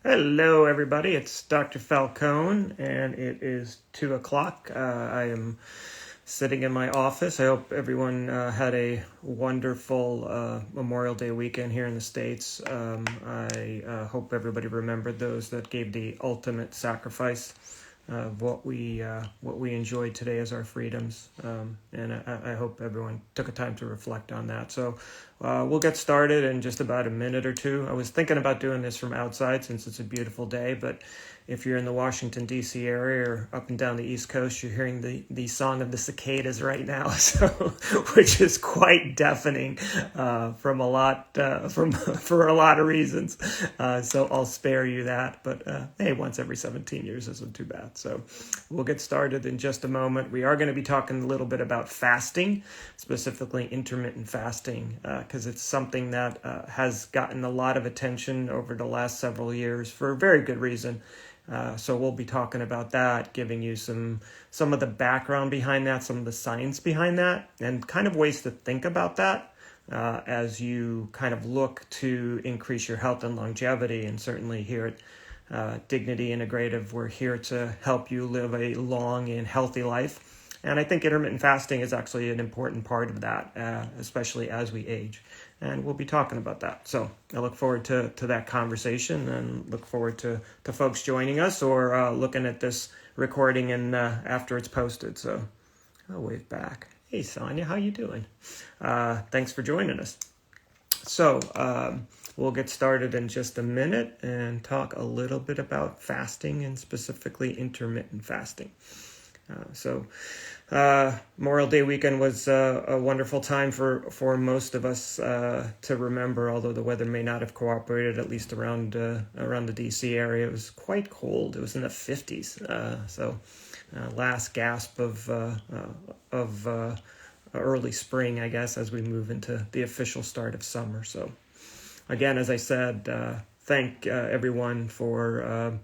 Hello, everybody. It's Dr. Falcone, and it is 2 o'clock. I am sitting in my office. I hope everyone had a wonderful Memorial Day weekend here in the States. I hope everybody remembered those that gave the ultimate sacrifice of what we enjoyed today as our freedoms, and I hope everyone took a time to reflect on that. So we'll get started in just about a minute or two. I was thinking about doing this from outside since it's a beautiful day, but if you're in the Washington, D.C. area or up and down the East Coast, you're hearing the song of the cicadas right now, so which is quite deafening for a lot of reasons. So I'll spare you that. But hey, once every 17 years isn't too bad. So we'll get started in just a moment. We are going to be talking a little bit about fasting, specifically intermittent fasting, because it's something that has gotten a lot of attention over the last several years for a very good reason. So we'll be talking about that, giving you some of the background behind that, some of the science behind that, and kind of ways to think about that as you kind of look to increase your health and longevity. And certainly here at Dignity Integrative, we're here to help you live a long and healthy life. And I think intermittent fasting is actually an important part of that, especially as we age. And we'll be talking about that. So I look forward to that conversation and look forward to folks joining us or looking at this recording and after it's posted. So I'll wave back. Hey, Sonia, how you doing? Thanks for joining us. So we'll get started in just a minute and talk a little bit about fasting and specifically intermittent fasting. Memorial Day weekend was a wonderful time for most of us to remember, although the weather may not have cooperated, at least around the D.C. area. It was quite cold. It was in the 50s. Last gasp of early spring, I guess, as we move into the official start of summer. So again, as I said, thank everyone for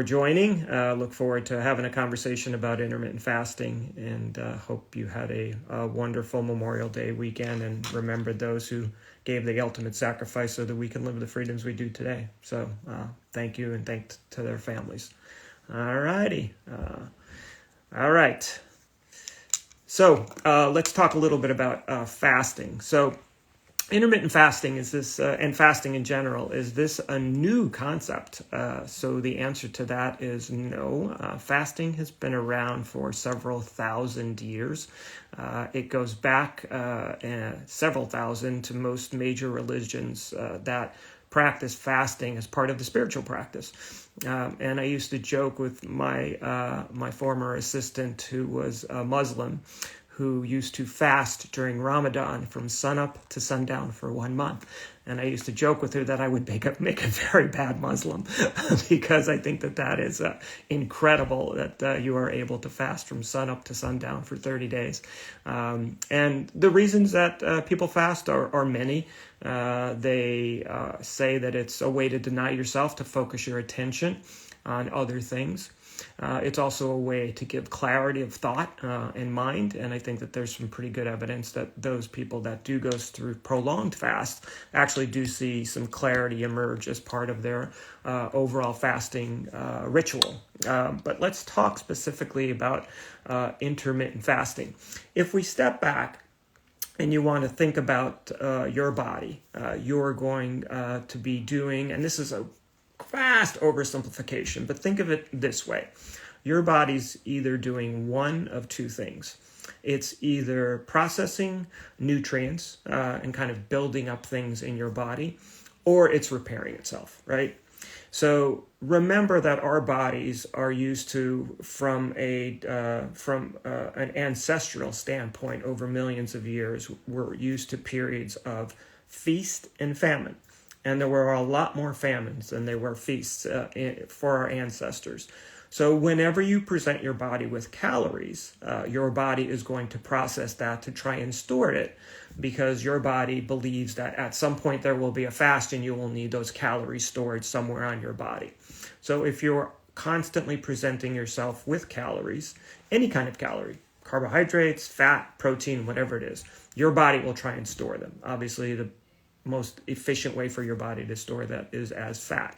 joining. Look forward to having a conversation about intermittent fasting, and hope you had a wonderful Memorial Day weekend and remembered those who gave the ultimate sacrifice so that we can live the freedoms we do today. So thank you, and thanks to their families. All righty. All right. So let's talk a little bit about fasting. So intermittent fasting is this, and fasting in general, is this a new concept? So the answer to that is no. Fasting has been around for several thousand years. It goes back several thousand to most major religions that practice fasting as part of the spiritual practice. And I used to joke with my former assistant, who was a Muslim, who used to fast during Ramadan from sunup to sundown for 1 month. And I used to joke with her that I would make a very bad Muslim because I think that is incredible that you are able to fast from sunup to sundown for 30 days. And the reasons that people fast are many. They say that it's a way to deny yourself, to focus your attention on other things. It's also a way to give clarity of thought and mind, and I think that there's some pretty good evidence that those people that do go through prolonged fast actually do see some clarity emerge as part of their overall fasting ritual. But let's talk specifically about intermittent fasting. If we step back and you want to think about your body, you're going to be doing, and this is a vast oversimplification, but think of it this way. Your body's either doing one of two things. It's either processing nutrients and kind of building up things in your body, or it's repairing itself, right? So remember that our bodies are used to, from an ancestral standpoint over millions of years, we're used to periods of feast and famine. And there were a lot more famines than there were feasts for our ancestors. So whenever you present your body with calories, your body is going to process that to try and store it, because your body believes that at some point there will be a fast and you will need those calories stored somewhere on your body. So if you're constantly presenting yourself with calories, any kind of calorie, carbohydrates, fat, protein, whatever it is, your body will try and store them. Obviously, the most efficient way for your body to store that is as fat.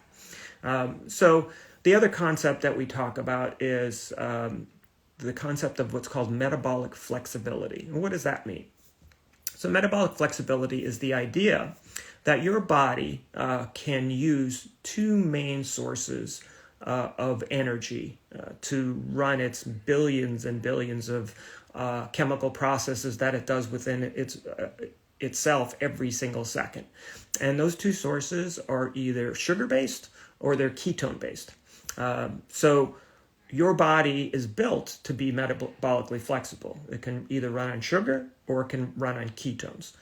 So the other concept that we talk about is the concept of what's called metabolic flexibility. And what does that mean? So metabolic flexibility is the idea that your body can use two main sources of energy to run its billions and billions of chemical processes that it does within itself every single second. And those two sources are either sugar-based or they're ketone-based. So your body is built to be metabolically flexible. It can either run on sugar or it can run on ketones.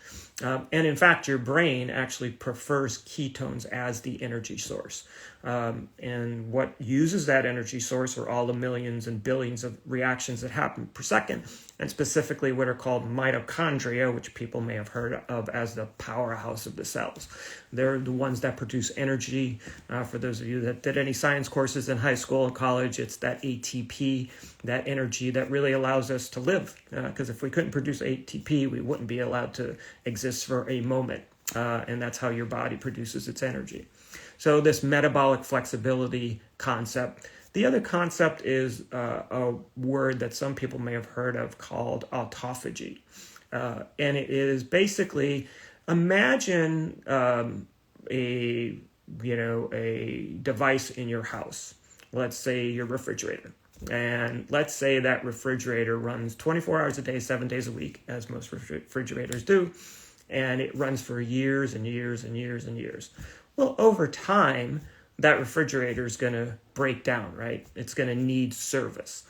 And in fact, your brain actually prefers ketones as the energy source. And what uses that energy source are all the millions and billions of reactions that happen per second, and specifically what are called mitochondria, which people may have heard of as the powerhouse of the cells. They're the ones that produce energy. For those of you that did any science courses in high school and college, it's that ATP, that energy that really allows us to live. Because if we couldn't produce ATP, we wouldn't be allowed to exist for a moment. And that's how your body produces its energy. So this metabolic flexibility concept. The other concept is a word that some people may have heard of called autophagy. And it is basically, imagine a device in your house. Let's say your refrigerator. And let's say that refrigerator runs 24 hours a day, 7 days a week, as most refrigerators do. And it runs for years and years and years and years. Well, over time, that refrigerator is going to break down, right? It's going to need service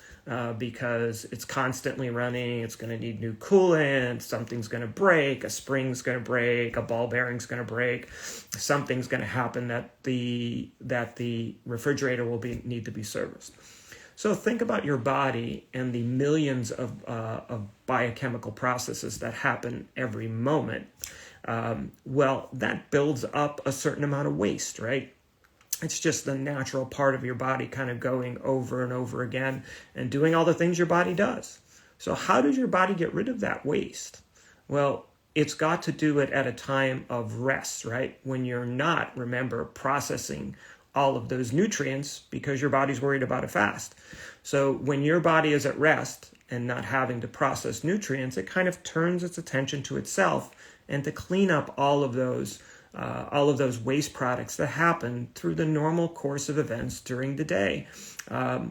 because it's constantly running. It's going to need new coolant. Something's going to break. A spring's going to break. A ball bearing's going to break. Something's going to happen that the refrigerator will need to be serviced. So think about your body and the millions of biochemical processes that happen every moment. Well, that builds up a certain amount of waste, right? It's just the natural part of your body kind of going over and over again and doing all the things your body does. So how does your body get rid of that waste? Well, it's got to do it at a time of rest, right? When you're not, remember, processing all of those nutrients because your body's worried about a fast. So when your body is at rest and not having to process nutrients, it kind of turns its attention to itself and to clean up all of those waste products that happen through the normal course of events during the day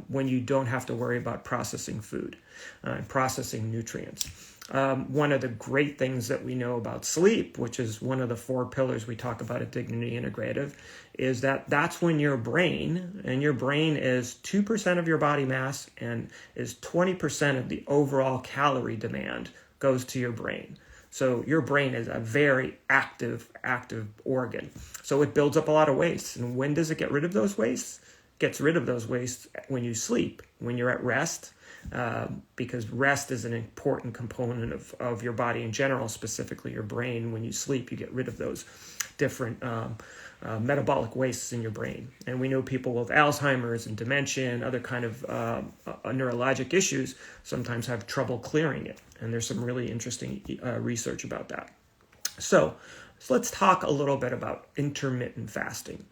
when you don't have to worry about processing food and processing nutrients. One of the great things that we know about sleep, which is one of the 4 pillars we talk about at Dignity Integrative, is that that's when your brain is 2% of your body mass and is 20% of the overall calorie demand goes to your brain. So your brain is a very active organ. So it builds up a lot of waste. And when does it get rid of those wastes? It gets rid of those wastes when you sleep, when you're at rest, because rest is an important component of your body in general, specifically your brain. When you sleep, you get rid of those different metabolic wastes in your brain. And we know people with Alzheimer's and dementia and other kind of neurologic issues sometimes have trouble clearing it. And there's some really interesting research about that. So let's talk a little bit about intermittent fasting.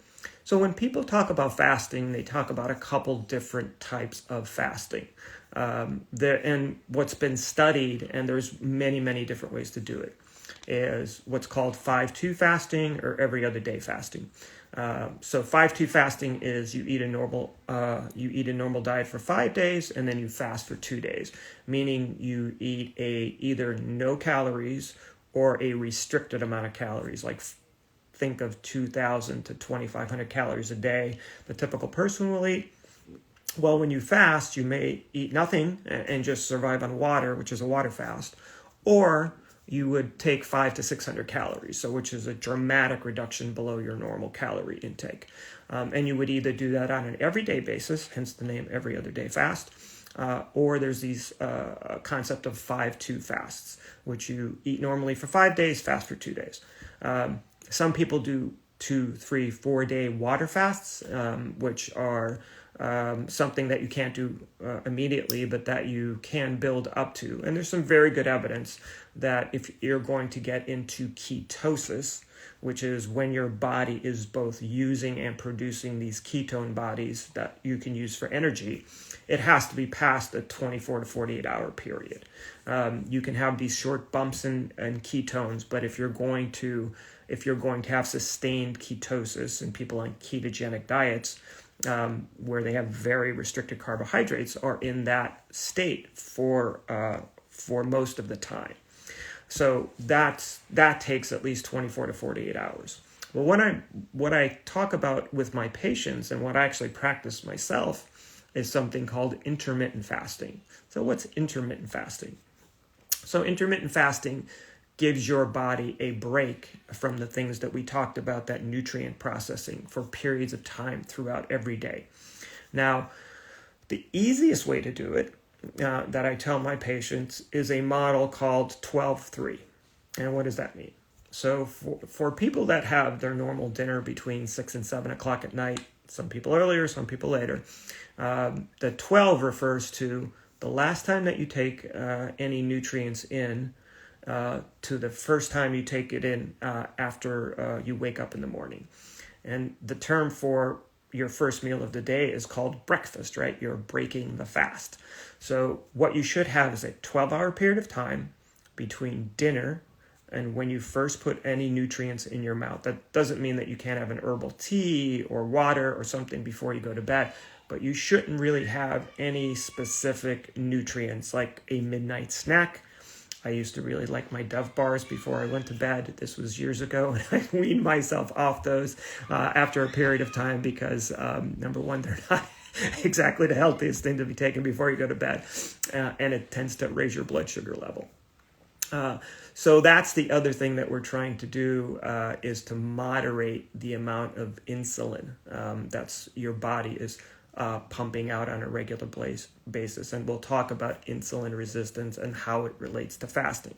So when people talk about fasting, they talk about a couple different types of fasting. And what's been studied, and there's many, many different ways to do it, is what's called 5-2 fasting or every other day fasting. So 5-2 fasting is you eat a normal diet for 5 days and then you fast for 2 days, meaning you eat either no calories or a restricted amount of calories, like think of 2,000 to 2,500 calories a day. The typical person will eat. Well, when you fast, you may eat nothing and just survive on water, which is a water fast, or you would take 500 to 600 calories, so which is a dramatic reduction below your normal calorie intake. And you would either do that on an everyday basis, hence the name every other day fast, or there's these concept of 5-2 fasts, which you eat normally for 5 days, fast for 2 days. Some people do 2, 3, 4 day water fasts, which are something that you can't do immediately, but that you can build up to. And there's some very good evidence that if you're going to get into ketosis, which is when your body is both using and producing these ketone bodies that you can use for energy, it has to be past a 24 to 48 hour period. You can have these short bumps in ketones, but if you're going to have sustained ketosis in people on ketogenic diets, where they have very restricted carbohydrates, are in that state for most of the time. So that takes at least 24 to 48 hours. Well, what I talk about with my patients and what I actually practice myself is something called intermittent fasting. So what's intermittent fasting? So intermittent fasting gives your body a break from the things that we talked about, that nutrient processing, for periods of time throughout every day. Now, the easiest way to do it, that I tell my patients, is a model called 12-3. And what does that mean? So for people that have their normal dinner between 6 and 7 o'clock at night, some people earlier, some people later, the 12 refers to the last time that you take any nutrients in to the first time you take it in after you wake up in the morning. And the term for your first meal of the day is called breakfast, right? You're breaking the fast. So what you should have is a 12-hour period of time between dinner and when you first put any nutrients in your mouth. That doesn't mean that you can't have an herbal tea or water or something before you go to bed, but you shouldn't really have any specific nutrients like a midnight snack. I used to really like my Dove bars before I went to bed. This was years ago, and I weaned myself off those after a period of time because, number one, they're not exactly the healthiest thing to be taken before you go to bed, and it tends to raise your blood sugar level. So that's the other thing that we're trying to do, is to moderate the amount of insulin that's your body is pumping out on a regular basis. And we'll talk about insulin resistance and how it relates to fasting.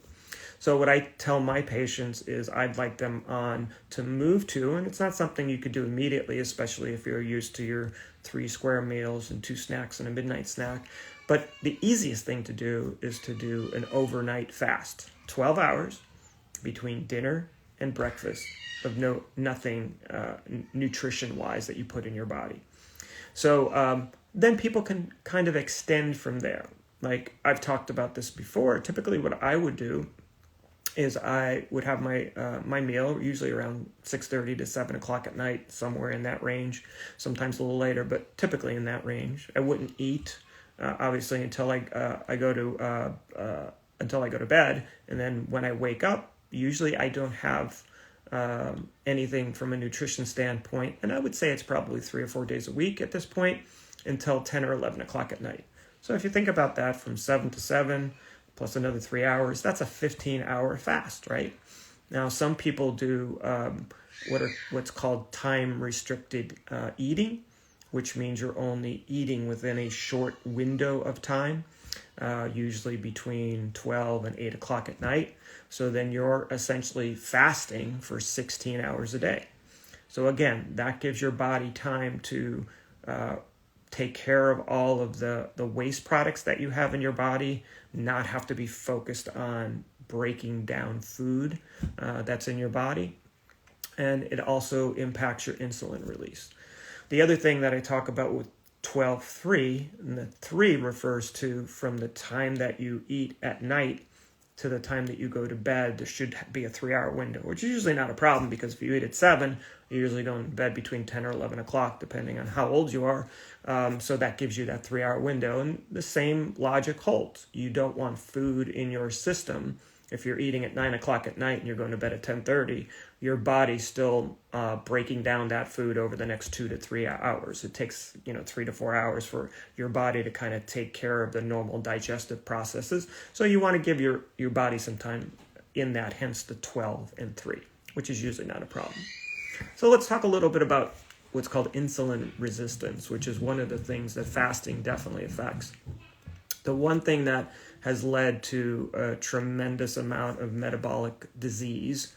So what I tell my patients is I'd like them on to move to, and it's not something you could do immediately, especially if you're used to your 3 square meals and 2 snacks and a midnight snack. But the easiest thing to do is to do an overnight fast, 12 hours between dinner and breakfast of nothing nutrition-wise that you put in your body. So then people can kind of extend from there. Like I've talked about this before. Typically what I would do is I would have my meal usually around 6:30 to 7 o'clock at night, somewhere in that range, sometimes a little later, but typically in that range. I wouldn't eat, obviously, until I go to bed. And then when I wake up, usually I don't have anything from a nutrition standpoint, and I would say it's probably 3 or 4 days a week at this point, until 10 or 11 o'clock at night. So if you think about that, from 7 to 7 plus another 3 hours, that's a 15-hour fast, right? Now some people do what's called time restricted eating, which means you're only eating within a short window of time, usually between 12 and 8 o'clock at night. So then you're essentially fasting for 16 hours a day. So again, that gives your body time to take care of all of the waste products that you have in your body, not have to be focused on breaking down food that's in your body. And it also impacts your insulin release. The other thing that I talk about with 12-3, and the 3 refers to from the time that you eat at night to the time that you go to bed, there should be a 3-hour window, which is usually not a problem because if you eat at 7, you're usually going to bed between 10 or 11 o'clock, depending on how old you are. So that gives you that 3-hour window. And the same logic holds. You don't want food in your system. If you're eating at 9 o'clock at night and you're going to bed at 10:30, your body's still breaking down that food over the next 2 to 3 hours. It takes 3 to 4 hours for your body to kind of take care of the normal digestive processes. So you want to give your body some time in that, hence the 12 and 3, which is usually not a problem. So let's talk a little bit about what's called insulin resistance, which is one of the things that fasting definitely affects. The one thing that has led to a tremendous amount of metabolic disease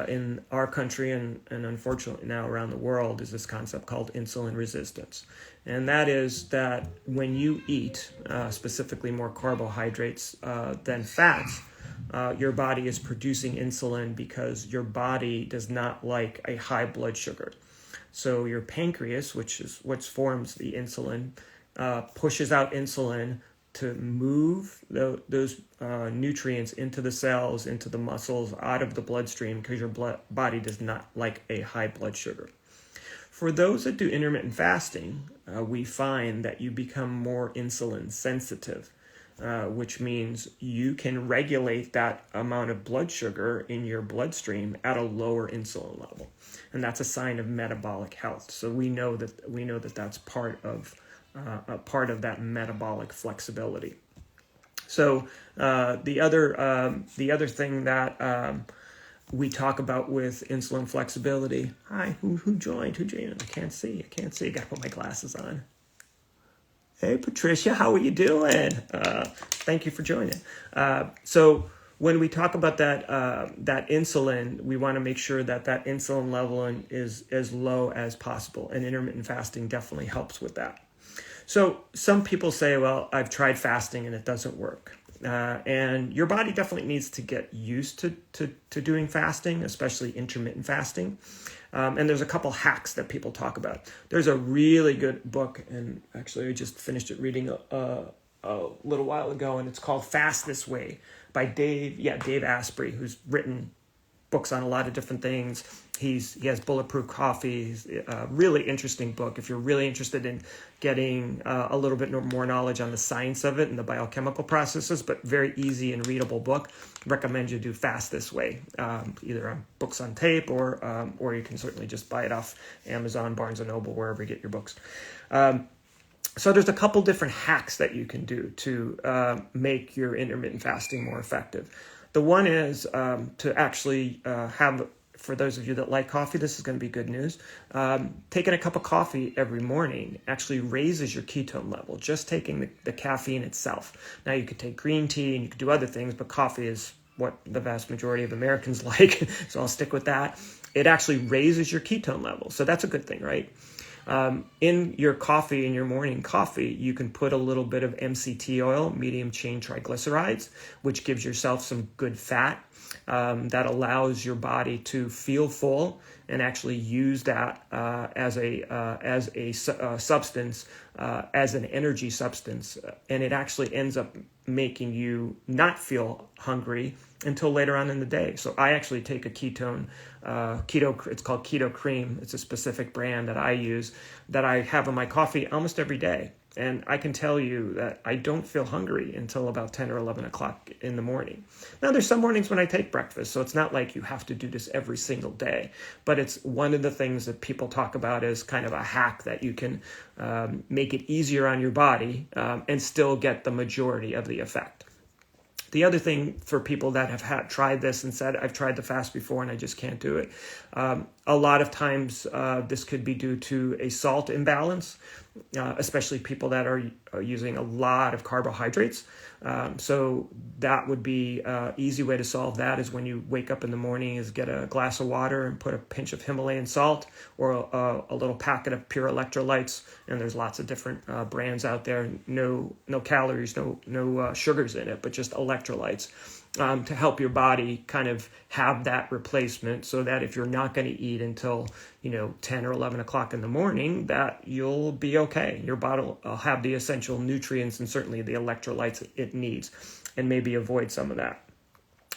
in our country and unfortunately now around the world is this concept called insulin resistance. And that is that when you eat specifically more carbohydrates than fats, your body is producing insulin because your body does not like a high blood sugar. So your pancreas, which is what forms the insulin, pushes out insulin to move those nutrients into the cells, into the muscles, out of the bloodstream, because your body does not like a high blood sugar. For those that do intermittent fasting, we find that you become more insulin sensitive, which means you can regulate that amount of blood sugar in your bloodstream at a lower insulin level, and that's a sign of metabolic health. So we know that that's part of that metabolic flexibility. So the other thing that we talk about with insulin flexibility. Hi, who joined? I can't see. I gotta put my glasses on. Hey, Patricia, how are you doing? Thank you for joining. So when we talk about that insulin, we want to make sure that insulin level is as low as possible, and intermittent fasting definitely helps with that. So some people say, well, I've tried fasting and it doesn't work. And your body definitely needs to get used to doing fasting, especially intermittent fasting. And there's a couple hacks that people talk about. There's a really good book, and actually I just finished it reading a little while ago, and it's called Fast This Way by Dave Asprey, who's written books on a lot of different things. He has Bulletproof Coffee. He's a really interesting book. If you're really interested in getting a little bit more knowledge on the science of it and the biochemical processes, but very easy and readable book, recommend you do Fast This Way, either on Books on Tape or you can certainly just buy it off Amazon, Barnes & Noble, wherever you get your books. So there's a couple different hacks that you can do to make your intermittent fasting more effective. The one is to actually have, for those of you that like coffee, this is going to be good news. Taking a cup of coffee every morning actually raises your ketone level, just taking the caffeine itself. Now you could take green tea and you could do other things, but coffee is what the vast majority of Americans like, so I'll stick with that. It actually raises your ketone level, so that's a good thing, right? In your coffee, in your morning coffee, you can put a little bit of MCT oil, medium chain triglycerides, which gives yourself some good fat that allows your body to feel full and actually use that as a substance, as an energy substance, and it actually ends up making you not feel hungry until later on in the day. So I actually take a keto, it's called Keto Cream. It's a specific brand that I use that I have in my coffee almost every day. And I can tell you that I don't feel hungry until about 10 or 11 o'clock in the morning. Now, there's some mornings when I take breakfast, so it's not like you have to do this every single day. But it's one of the things that people talk about as kind of a hack that you can make it easier on your body and still get the majority of the effect. The other thing for people that have tried this and said, I've tried the fast before and I just can't do it. A lot of times this could be due to a salt imbalance, especially people that are using a lot of carbohydrates. So that would be an easy way to solve that is when you wake up in the morning is get a glass of water and put a pinch of Himalayan salt or a little packet of pure electrolytes. And there's lots of different brands out there. No calories, no sugars in it, but just electrolytes. To help your body kind of have that replacement so that if you're not going to eat until 10 or 11 o'clock in the morning, that you'll be okay. Your body will have the essential nutrients and certainly the electrolytes it needs, and maybe avoid some of that.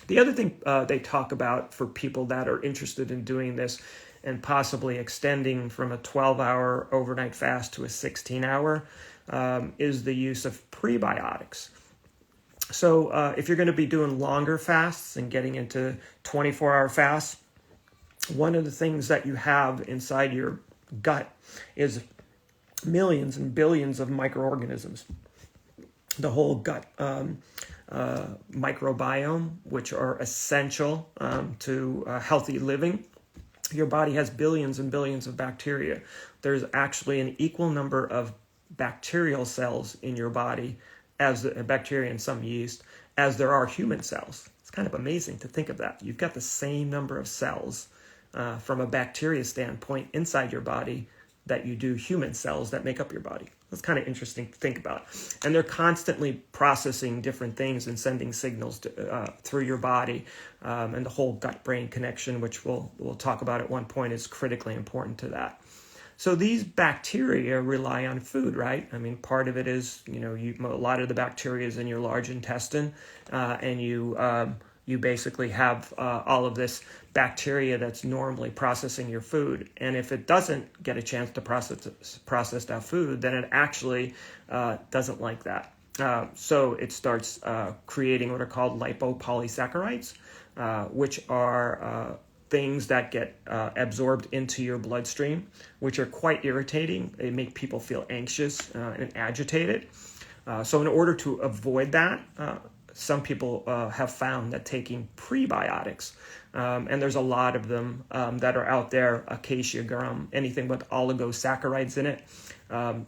The other thing they talk about for people that are interested in doing this and possibly extending from a 12-hour overnight fast to a 16-hour is the use of prebiotics. So if you're going to be doing longer fasts and getting into 24-hour fasts, one of the things that you have inside your gut is millions and billions of microorganisms. The whole gut microbiome, which are essential to healthy living. Your body has billions and billions of bacteria. There's actually an equal number of bacterial cells in your body as the bacteria and some yeast, as there are human cells. It's kind of amazing to think of that. You've got the same number of cells from a bacteria standpoint inside your body that you do human cells that make up your body. That's kind of interesting to think about. And they're constantly processing different things and sending signals through your body. And the whole gut-brain connection, which we'll talk about at one point, is critically important to that. So these bacteria rely on food, right? I mean, part of it is, a lot of the bacteria is in your large intestine, and you basically have all of this bacteria that's normally processing your food. And if it doesn't get a chance to process that food, then it actually doesn't like that. So it starts creating what are called lipopolysaccharides, which are things that get absorbed into your bloodstream, which are quite irritating. They make people feel anxious and agitated. So in order to avoid that, some people have found that taking prebiotics, and there's a lot of them that are out there, acacia gum, anything with oligosaccharides in it.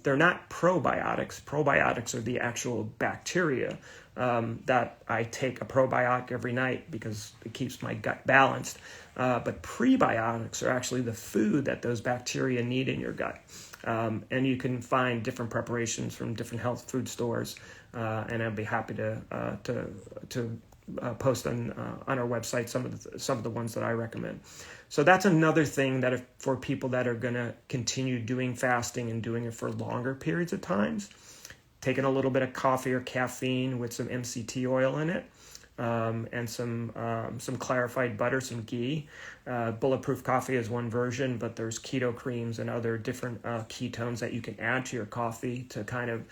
They're not probiotics. Probiotics are the actual bacteria that I take a probiotic every night because it keeps my gut balanced. But prebiotics are actually the food that those bacteria need in your gut. And you can find different preparations from different health food stores, and I'd be happy to post on our website some of the ones that I recommend. So that's another thing that for people that are going to continue doing fasting and doing it for longer periods of times, taking a little bit of coffee or caffeine with some MCT oil in it, and some clarified butter, some ghee. Bulletproof coffee is one version, but there's keto creams and other different ketones that you can add to your coffee to kind of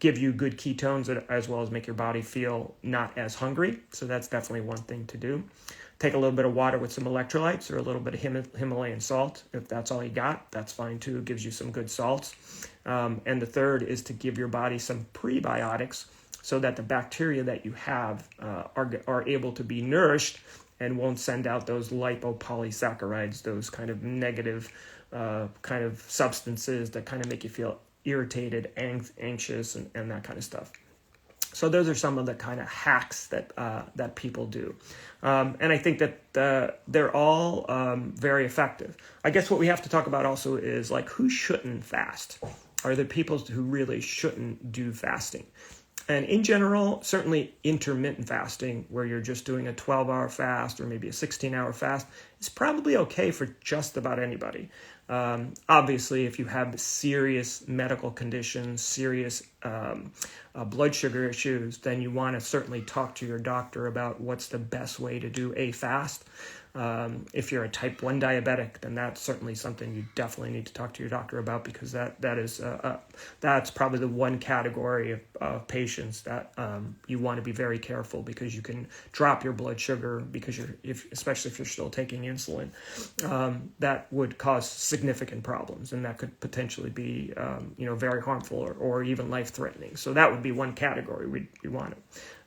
give you good ketones, as well as make your body feel not as hungry. So that's definitely one thing to do. Take a little bit of water with some electrolytes or a little bit of Himalayan salt. If that's all you got, that's fine too. It gives you some good salts. And the third is to give your body some prebiotics so that the bacteria that you have are able to be nourished and won't send out those lipopolysaccharides, those kind of negative kind of substances that kind of make you feel irritated, anxious, and that kind of stuff. So those are some of the kind of hacks that people do. And I think that they're all very effective. I guess what we have to talk about also is like who shouldn't fast. Are there people who really shouldn't do fasting? And in general, certainly intermittent fasting, where you're just doing a 12-hour fast or maybe a 16-hour fast, is probably okay for just about anybody. Obviously, if you have serious medical conditions, serious blood sugar issues, then you want to certainly talk to your doctor about what's the best way to do a fast. If you're a type 1 diabetic, then that's certainly something you definitely need to talk to your doctor about, because that's probably the one category of patients that you want to be very careful, because you can drop your blood sugar because especially if you're still taking insulin, that would cause significant problems, and that could potentially be very harmful or even life-threatening. So that would be one category we want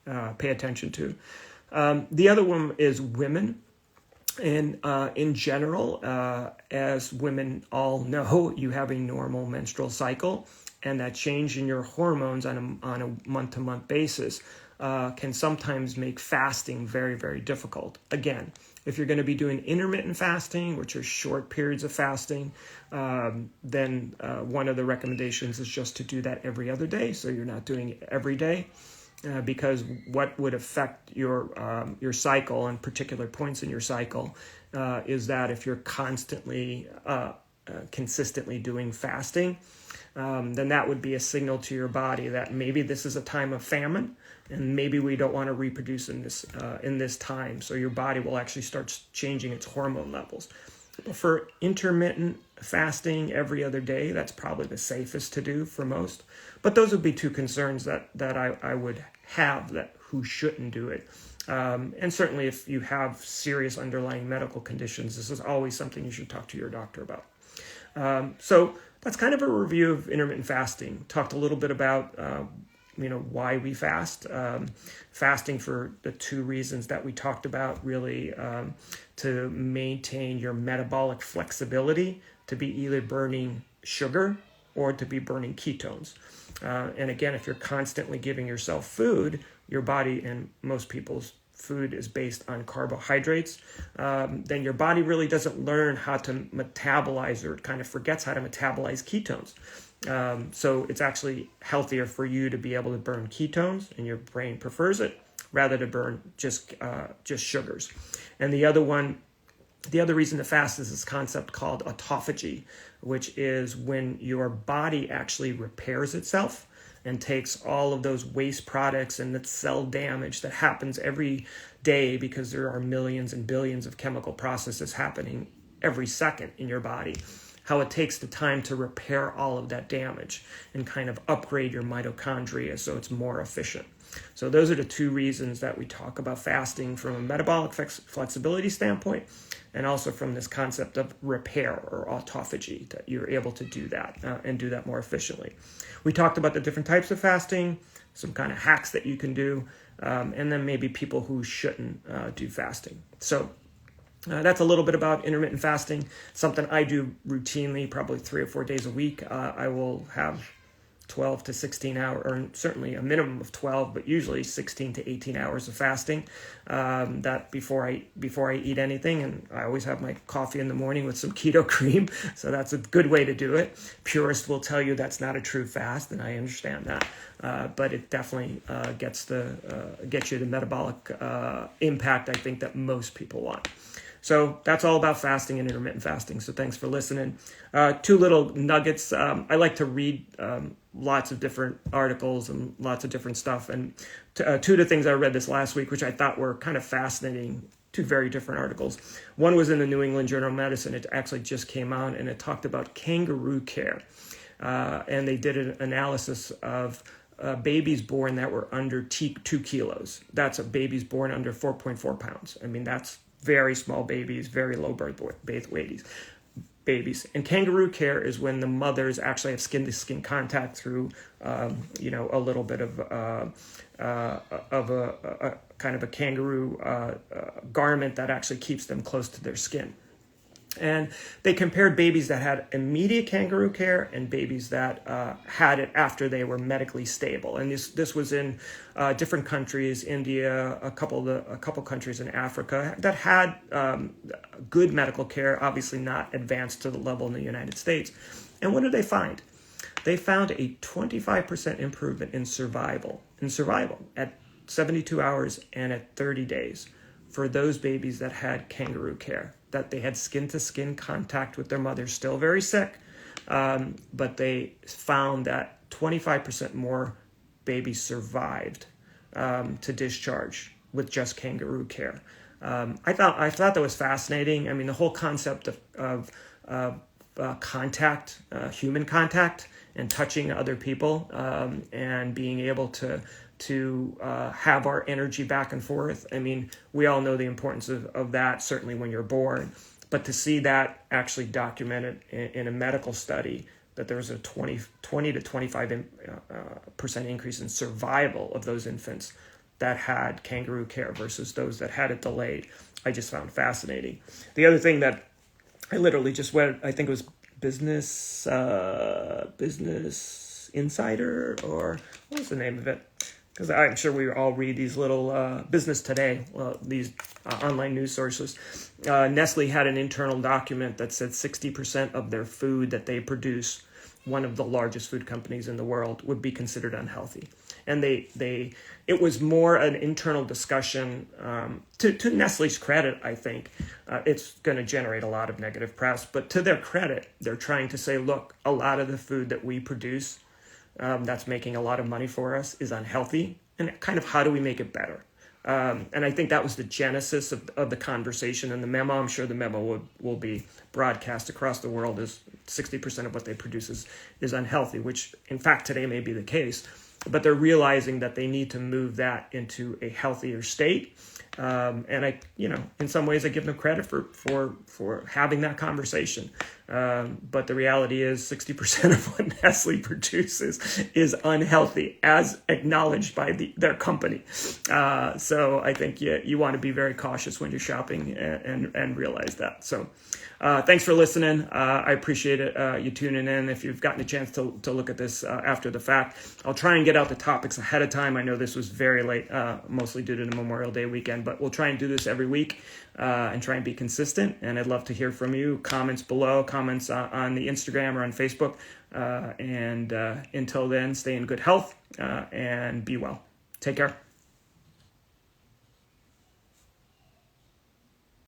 to pay attention to. The other one is women. And in general, as women all know, you have a normal menstrual cycle, and that change in your hormones on a month-to-month basis can sometimes make fasting very, very difficult. Again, if you're going to be doing intermittent fasting, which are short periods of fasting, then one of the recommendations is just to do that every other day, so you're not doing it every day. Because what would affect your cycle and particular points in your cycle is that if you're constantly, consistently doing fasting, then that would be a signal to your body that maybe this is a time of famine, and maybe we don't want to reproduce in this time. So your body will actually start changing its hormone levels. But for intermittent fasting every other day, that's probably the safest to do for most. But those would be two concerns that I would have, that who shouldn't do it. And certainly if you have serious underlying medical conditions, this is always something you should talk to your doctor about. So that's kind of a review of intermittent fasting. Talked a little bit about why we fast. Fasting for the two reasons that we talked about, really to maintain your metabolic flexibility, to be either burning sugar or to be burning ketones. And again, if you're constantly giving yourself food, your body and most people's food is based on carbohydrates, then your body really doesn't learn how to metabolize, or it kind of forgets how to metabolize ketones. So it's actually healthier for you to be able to burn ketones, and your brain prefers it, rather to burn just sugars. And the other reason to fast is this concept called autophagy, which is when your body actually repairs itself and takes all of those waste products and the cell damage that happens every day, because there are millions and billions of chemical processes happening every second in your body, how it takes the time to repair all of that damage and kind of upgrade your mitochondria so it's more efficient. So those are the two reasons that we talk about fasting, from a metabolic flexibility standpoint, and also from this concept of repair or autophagy, that you're able to do that and do that more efficiently. We talked about the different types of fasting, some kind of hacks that you can do, and then maybe people who shouldn't do fasting. So that's a little bit about intermittent fasting, something I do routinely, probably 3 or 4 days a week. I will have 12 to 16 hours, or certainly a minimum of 12, but usually 16 to 18 hours of fasting, that before I eat anything. And I always have my coffee in the morning with some keto cream. So that's a good way to do it. Purists will tell you that's not a true fast, and I understand that. But it definitely gets you the metabolic impact, I think, that most people want. So that's all about fasting and intermittent fasting. So thanks for listening. 2 little nuggets. I like to read lots of different articles and lots of different stuff. And 2 of the things I read this last week, which I thought were kind of fascinating, 2 very different articles. One was in the New England Journal of Medicine. It actually just came out, and it talked about kangaroo care. And they did an analysis of babies born that were under 2 kilos. That's a babies born under 4.4 pounds. I mean, that's very small babies, very low birth weight babies. And kangaroo care is when the mothers actually have skin-to-skin contact through, a little bit of a kind of a kangaroo garment that actually keeps them close to their skin. And they compared babies that had immediate kangaroo care and babies that had it after they were medically stable. And this was in different countries, India, a couple countries in Africa that had good medical care, obviously not advanced to the level in the United States. And what did they find? They found a 25% improvement in survival at 72 hours and at 30 days for those babies that had kangaroo care, that they had skin-to-skin contact with their mother, still very sick, but they found that 25% more babies survived to discharge with just kangaroo care. I thought that was fascinating. I mean, the whole concept of contact, human contact, and touching other people, and being able to have our energy back and forth. I mean, we all know the importance of that, certainly when you're born, but to see that actually documented in a medical study, that there was a 20 to 25% increase in survival of those infants that had kangaroo care versus those that had it delayed, I just found fascinating. The other thing that I literally just read, I think it was Business Insider, or what was the name of it? Because I'm sure we all read these little Business Today, these online news sources. Nestle had an internal document that said 60% of their food that they produce, one of the largest food companies in the world, would be considered unhealthy. And it was more an internal discussion. To Nestle's credit, I think it's going to generate a lot of negative press. But to their credit, they're trying to say, look, a lot of the food that we produce that's making a lot of money for us is unhealthy, and kind of how do we make it better? And I think that was the genesis of the conversation and the memo. I'm sure the memo will be broadcast across the world as 60% of what they produce is unhealthy, which in fact today may be the case. But they're realizing that they need to move that into a healthier state. And I, in some ways I give them credit for having that conversation. But the reality is 60% of what Nestle produces is unhealthy, as acknowledged by their company. So I think you want to be very cautious when you're shopping and realize that. So thanks for listening. I appreciate it. You tuning in. If you've gotten a chance to look at this after the fact, I'll try and get out the topics ahead of time. I know this was very late, mostly due to the Memorial Day weekend. but we'll try and do this every week and try and be consistent. And I'd love to hear from you. Comments below, comments on the Instagram or on Facebook. And until then, stay in good health and be well. Take care.